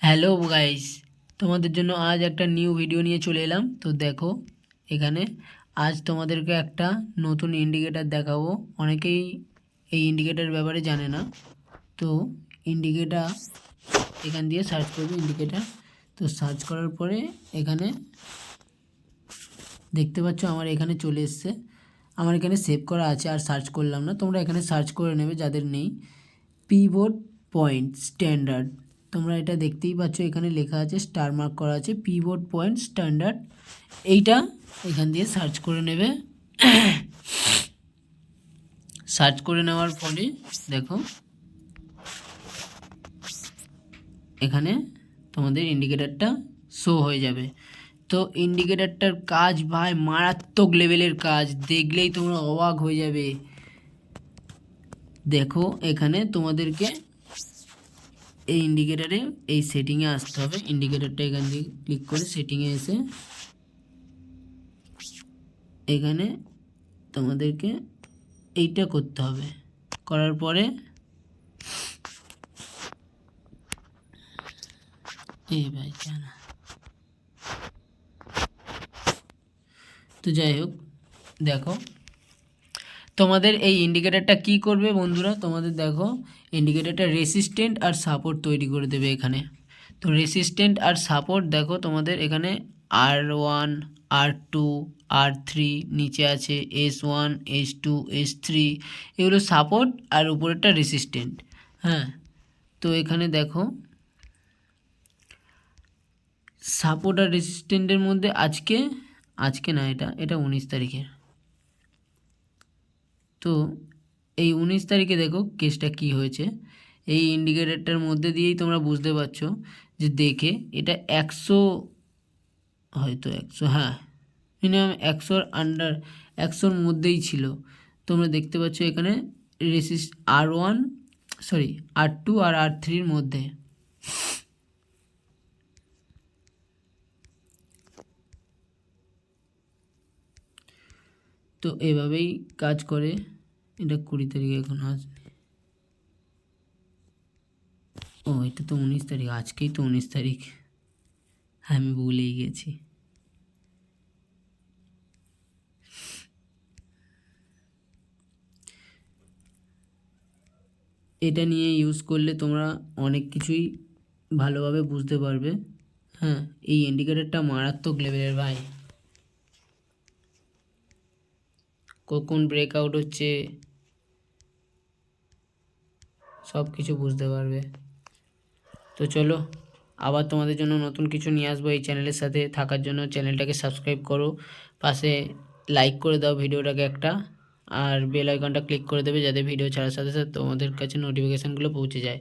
Hello guys, তোমাদের জন্য আজ একটা নিউ ভিডিও নিয়ে চলে এলাম। তো দেখো, এখানে আজ তোমাদেরকে একটা নতুন ইন্ডিকেটার দেখাবো। অনেকেই এই ইন্ডিকেটার ব্যাপারে জানে না। তো ইন্ডিকেটার এখান দিয়ে সার্চ করবে ইন্ডিকেটার। তো সার্চ করার পরে এখানে দেখতে পাচ্ছ আমার এখানে চলে এসছে। আমার এখানে সেভ করা আছে, আর সার্চ করলাম না। তোমরা এখানে সার্চ করে নেবে যাদের নেই। পিভট পয়েন্ট স্ট্যান্ডার্ড, তোমরা এটা দেখতেই পাচ্ছ, এখানে লেখা আছে, স্টার মার্ক করা আছে, পিভট পয়েন্ট স্ট্যান্ডার্ড। এইটা এখান দিয়ে সার্চ করে নেবে। সার্চ করে নেওয়ার পরে দেখো এখানে তোমাদের ইন্ডিকেটারটা শো হয়ে যাবে। তো ইন্ডিকেটারটার কাজ ভাই মারাত্মক লেভেলের কাজ, দেখলেই তোমরা অবাক হয়ে যাবে। দেখো এখানে তোমাদেরকে এই ইন্ডিকেটারে এই সেটিংয়ে আসতে হবে। ইন্ডিকেটারটা এখান দিয়ে ক্লিক করে সেটিংয়ে এসে এখানে তোমাদেরকে এইটা করতে হবে। করার পরে ভাই জানা, তো যাই হোক, দেখো তোমাদের এই ইন্ডিকেটারটা কি করবে বন্ধুরা। তোমাদের দেখো ইন্ডিকেটারটা রেসিস্ট্যান্ট আর সাপোর্ট তৈরি করে দেবে এখানে। তো রেসিস্ট্যান্ট আর সাপোর্ট দেখো তোমাদের এখানে R1 R2 R3 নিচে আছে S1 S2 S3, এগুলো সাপোর্ট আর উপরেরটা রেসিস্ট্যান্ট। হ্যাঁ, তো এখানে দেখো সাপোর্ট আর রেসিস্ট্যান্টের মধ্যে আজকে না, এটা 19 তারিখের। তো এই 19 তারিখে দেখো কেসটা কি হয়েছে। এই ইন্ডিকেটরটার মধ্যে দিয়েই তোমরা বুঝতে পারছো যে দেখে এটা 100, হয়তো 100, হ্যাঁ মিনিমাম 100-র মধ্যেই ছিল। তোমরা দেখতে পাচ্ছ এখানে R2 আর R3-র মধ্যে। তো এভাবেই কাজ করে। এটা 20 তারিখে এখন আসবে। ও এটা তো 19 তারিখ, আজকেই তো 19 তারিখ, আমি ভুলেই গেছি। এটা নিয়ে ইউজ করলে তোমরা অনেক কিছুই ভালোভাবে বুঝতে পারবে। হ্যাঁ, এই ইন্ডিকেটরটা মারাত্মক লেভেলের ভাই। কখন ব্রেকআউট হচ্ছে সব কিছু বুঝতে পারবে। তো চলো, আবার তোমাদের জন্য নতুন কিছু নিয়ে আসবো। এই চ্যানেলের সাথে থাকার জন্য চ্যানেলটাকে সাবস্ক্রাইব করো, পাশে লাইক করে দাও ভিডিওটাকে একটা, আর বেল আইকনটা ক্লিক করে দেবে যাতে ভিডিও ছাড়ার সাথে সাথে তোমাদের কাছে নোটিফিকেশানগুলো পৌঁছে যায়।